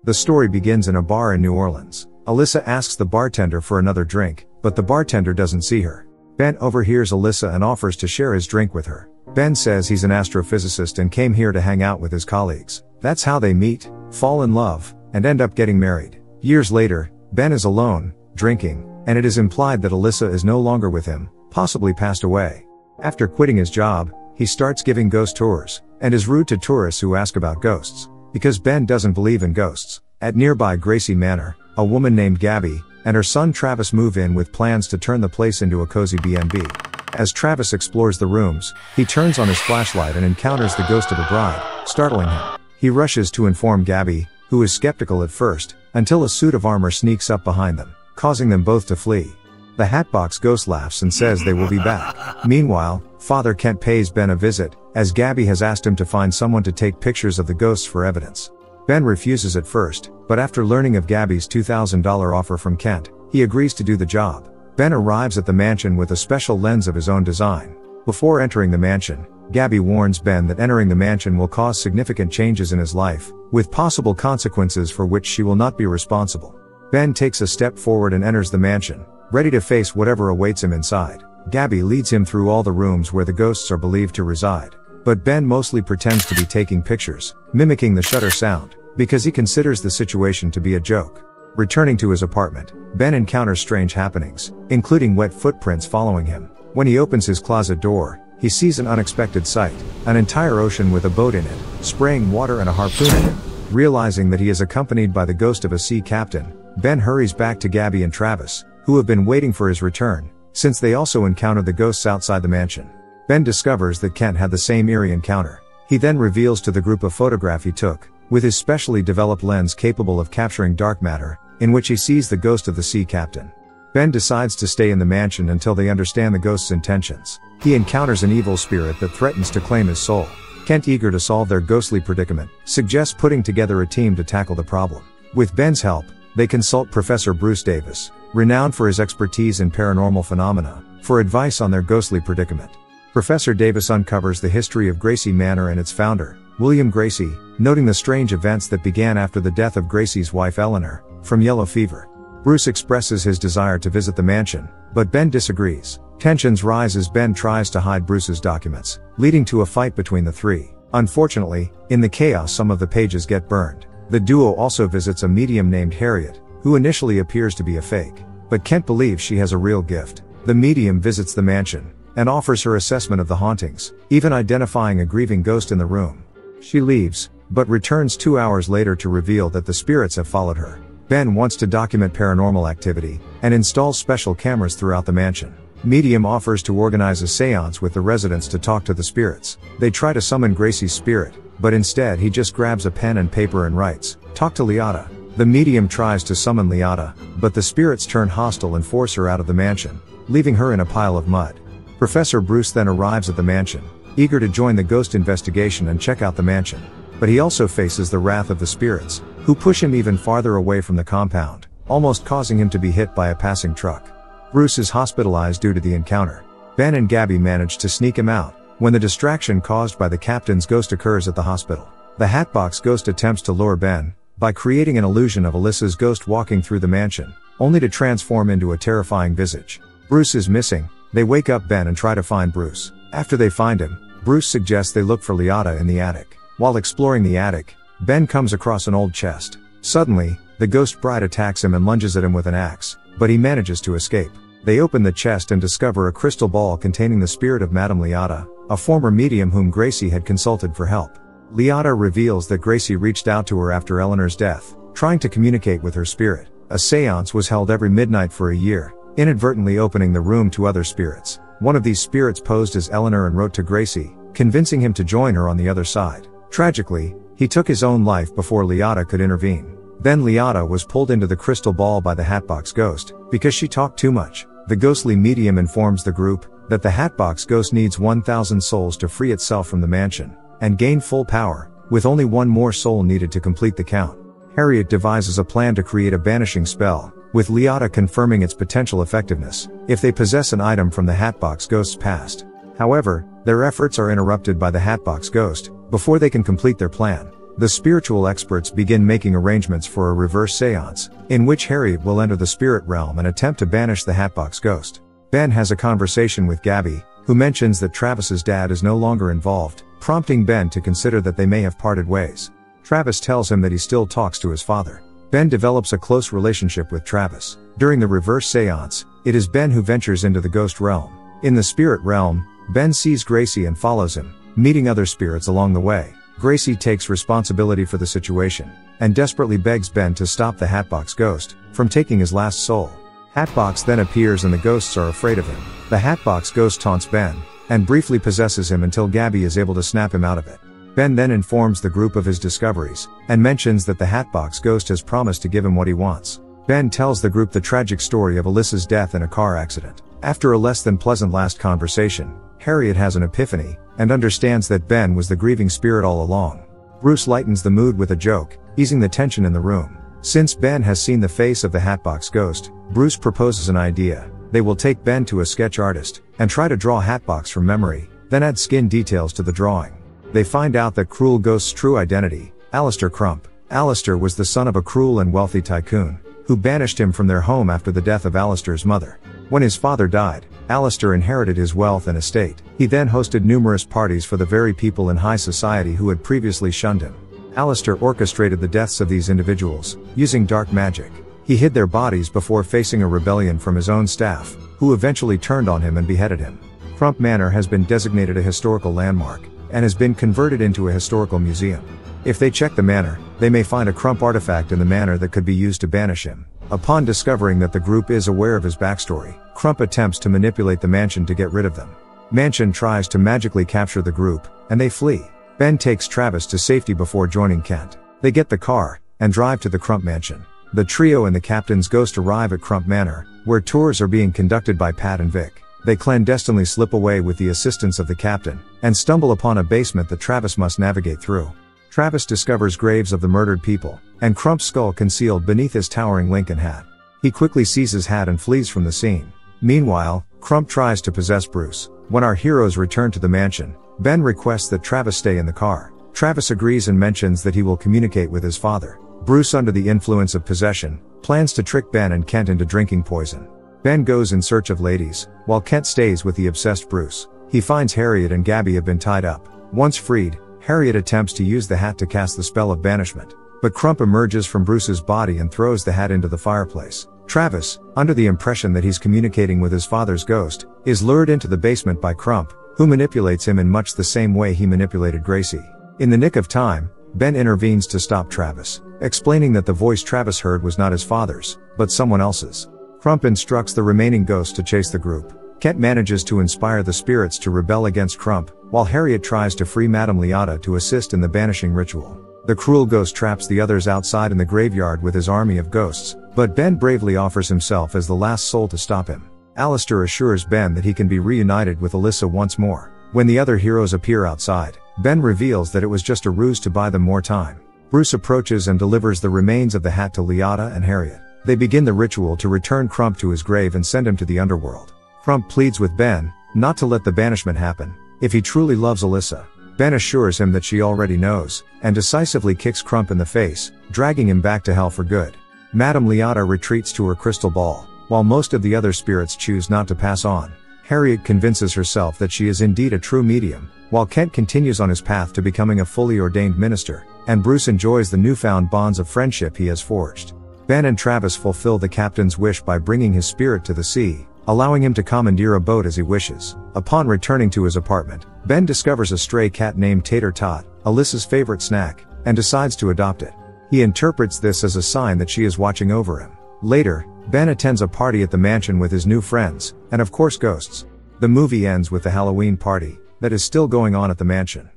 The story begins in a bar in New Orleans. Alyssa asks the bartender for another drink, but the bartender doesn't see her. Ben overhears Alyssa and offers to share his drink with her. Ben says he's an astrophysicist and came here to hang out with his colleagues. That's how they meet, fall in love, and end up getting married. Years later, Ben is alone, drinking, and it is implied that Alyssa is no longer with him, possibly passed away. After quitting his job, he starts giving ghost tours, and is rude to tourists who ask about ghosts. Because Ben doesn't believe in ghosts. At nearby Gracie Manor, a woman named Gabby and her son Travis move in with plans to turn the place into a cozy B&B. As Travis explores the rooms, he turns on his flashlight and encounters the ghost of a bride, startling him. He rushes to inform Gabby, who is skeptical at first, until a suit of armor sneaks up behind them, causing them both to flee. The Hatbox Ghost laughs and says they will be back. Meanwhile, Father Kent pays Ben a visit, as Gabby has asked him to find someone to take pictures of the ghosts for evidence. Ben refuses at first, but after learning of Gabby's $2,000 offer from Kent, he agrees to do the job. Ben arrives at the mansion with a special lens of his own design. Before entering the mansion, Gabby warns Ben that entering the mansion will cause significant changes in his life, with possible consequences for which she will not be responsible. Ben takes a step forward and enters the mansion, ready to face whatever awaits him inside. Gabby leads him through all the rooms where the ghosts are believed to reside. But Ben mostly pretends to be taking pictures, mimicking the shutter sound, because he considers the situation to be a joke. Returning to his apartment, Ben encounters strange happenings, including wet footprints following him. When he opens his closet door, he sees an unexpected sight, an entire ocean with a boat in it, spraying water and a harpoon in him. Realizing that he is accompanied by the ghost of a sea captain, Ben hurries back to Gabby and Travis, who have been waiting for his return, since they also encounter the ghosts outside the mansion. Ben discovers that Kent had the same eerie encounter. He then reveals to the group a photograph he took, with his specially developed lens capable of capturing dark matter, in which he sees the ghost of the sea captain. Ben decides to stay in the mansion until they understand the ghost's intentions. He encounters an evil spirit that threatens to claim his soul. Kent, eager to solve their ghostly predicament, suggests putting together a team to tackle the problem. With Ben's help, they consult Professor Bruce Davis, renowned for his expertise in paranormal phenomena, for advice on their ghostly predicament. Professor Davis uncovers the history of Gracie Manor and its founder, William Gracie, noting the strange events that began after the death of Gracie's wife Eleanor, from yellow fever. Bruce expresses his desire to visit the mansion, but Ben disagrees. Tensions rise as Ben tries to hide Bruce's documents, leading to a fight between the three. Unfortunately, in the chaos some of the pages get burned. The duo also visits a medium named Harriet, who initially appears to be a fake, but Kent believes she has a real gift. The medium visits the mansion, and offers her assessment of the hauntings, even identifying a grieving ghost in the room. She leaves, but returns 2 hours later to reveal that the spirits have followed her. Ben wants to document paranormal activity, and installs special cameras throughout the mansion. Medium offers to organize a seance with the residents to talk to the spirits. They try to summon Gracie's spirit, but instead he just grabs a pen and paper and writes, "Talk to Leota." The medium tries to summon Leota, but the spirits turn hostile and force her out of the mansion, leaving her in a pile of mud. Professor Bruce then arrives at the mansion, eager to join the ghost investigation and check out the mansion. But he also faces the wrath of the spirits, who push him even farther away from the compound, almost causing him to be hit by a passing truck. Bruce is hospitalized due to the encounter. Ben and Gabby manage to sneak him out, when the distraction caused by the captain's ghost occurs at the hospital. The Hatbox Ghost attempts to lure Ben, by creating an illusion of Alyssa's ghost walking through the mansion, only to transform into a terrifying visage. Bruce is missing. They wake up Ben and try to find Bruce. After they find him, Bruce suggests they look for Leota in the attic. While exploring the attic, Ben comes across an old chest. Suddenly, the ghost bride attacks him and lunges at him with an axe, but he manages to escape. They open the chest and discover a crystal ball containing the spirit of Madame Leota, a former medium whom Gracie had consulted for help. Leota reveals that Gracie reached out to her after Eleanor's death, trying to communicate with her spirit. A seance was held every midnight for a year, inadvertently opening the room to other spirits. One of these spirits posed as Eleanor and wrote to Gracie, convincing him to join her on the other side. Tragically, he took his own life before Leota could intervene. Then Leota was pulled into the crystal ball by the Hatbox Ghost, because she talked too much. The ghostly medium informs the group that the Hatbox Ghost needs 1,000 souls to free itself from the mansion, and gain full power, with only one more soul needed to complete the count. Harriet devises a plan to create a banishing spell, with Leota confirming its potential effectiveness, if they possess an item from the Hatbox Ghost's past. However, their efforts are interrupted by the Hatbox Ghost, before they can complete their plan. the spiritual experts begin making arrangements for a reverse seance, in which Harriet will enter the spirit realm and attempt to banish the Hatbox ghost. Ben has a conversation with Gabby, who mentions that Travis's dad is no longer involved, prompting Ben to consider that they may have parted ways. Travis tells him that he still talks to his father. Ben develops a close relationship with Travis. During the reverse seance, it is Ben who ventures into the ghost realm. In the spirit realm, Ben sees Gracie and follows him, meeting other spirits along the way. Gracie takes responsibility for the situation, and desperately begs Ben to stop the Hatbox ghost from taking his last soul. Hatbox then appears and the ghosts are afraid of him. The Hatbox ghost taunts Ben, and briefly possesses him until Gabby is able to snap him out of it. Ben then informs the group of his discoveries, and mentions that the Hatbox ghost has promised to give him what he wants. Ben tells the group the tragic story of Alyssa's death in a car accident. After a less than pleasant last conversation, Harriet has an epiphany, and understands that Ben was the grieving spirit all along. Bruce lightens the mood with a joke, easing the tension in the room. Since Ben has seen the face of the Hatbox ghost, Bruce proposes an idea. They will take Ben to a sketch artist, and try to draw Hatbox from memory, then add skin details to the drawing. They find out that Cruel Ghost's true identity, Alistair Crump. Alistair was the son of a cruel and wealthy tycoon, who banished him from their home after the death of Alistair's mother. When his father died, Alistair inherited his wealth and estate. He then hosted numerous parties for the very people in high society who had previously shunned him. Alistair orchestrated the deaths of these individuals, using dark magic. He hid their bodies before facing a rebellion from his own staff, who eventually turned on him and beheaded him. Crump Manor has been designated a historical landmark, and has been converted into a historical museum. If they check the manor, they may find a Crump artifact in the manor that could be used to banish him. Upon discovering that the group is aware of his backstory, Crump attempts to manipulate the mansion to get rid of them. Mansion tries to magically capture the group, and they flee. Ben takes Travis to safety before joining Kent. They get the car, and drive to the Crump mansion. The trio and the captain's ghost arrive at Crump Manor, where tours are being conducted by Pat and Vic. They clandestinely slip away with the assistance of the captain, and stumble upon a basement that Travis must navigate through. Travis discovers graves of the murdered people, and Crump's skull concealed beneath his towering Lincoln hat. He quickly sees his hat and flees from the scene. Meanwhile, Crump tries to possess Bruce. When our heroes return to the mansion, Ben requests that Travis stay in the car. Travis agrees and mentions that he will communicate with his father. Bruce, under the influence of possession, plans to trick Ben and Kent into drinking poison. Ben goes in search of ladies, while Kent stays with the obsessed Bruce. He finds Harriet and Gabby have been tied up. Once freed, Harriet attempts to use the hat to cast the spell of banishment, but Crump emerges from Bruce's body and throws the hat into the fireplace. Travis, under the impression that he's communicating with his father's ghost, is lured into the basement by Crump, who manipulates him in much the same way he manipulated Gracie. In the nick of time, Ben intervenes to stop Travis, explaining that the voice Travis heard was not his father's, but someone else's. Crump instructs the remaining ghosts to chase the group. Kent manages to inspire the spirits to rebel against Crump, while Harriet tries to free Madame Liotta to assist in the banishing ritual. The cruel ghost traps the others outside in the graveyard with his army of ghosts, but Ben bravely offers himself as the last soul to stop him. Alistair assures Ben that he can be reunited with Alyssa once more. When the other heroes appear outside, Ben reveals that it was just a ruse to buy them more time. Bruce approaches and delivers the remains of the hat to Liotta and Harriet. They begin the ritual to return Crump to his grave and send him to the underworld. Crump pleads with Ben not to let the banishment happen, if he truly loves Alyssa. Ben assures him that she already knows, and decisively kicks Crump in the face, dragging him back to hell for good. Madame Liotta retreats to her crystal ball, while most of the other spirits choose not to pass on. Harriet convinces herself that she is indeed a true medium, while Kent continues on his path to becoming a fully ordained minister, and Bruce enjoys the newfound bonds of friendship he has forged. Ben and Travis fulfill the captain's wish by bringing his spirit to the sea, allowing him to commandeer a boat as he wishes. Upon returning to his apartment, Ben discovers a stray cat named Tater Tot, Alyssa's favorite snack, and decides to adopt it. He interprets this as a sign that she is watching over him. Later, Ben attends a party at the mansion with his new friends, and of course ghosts. The movie ends with the Halloween party that is still going on at the mansion.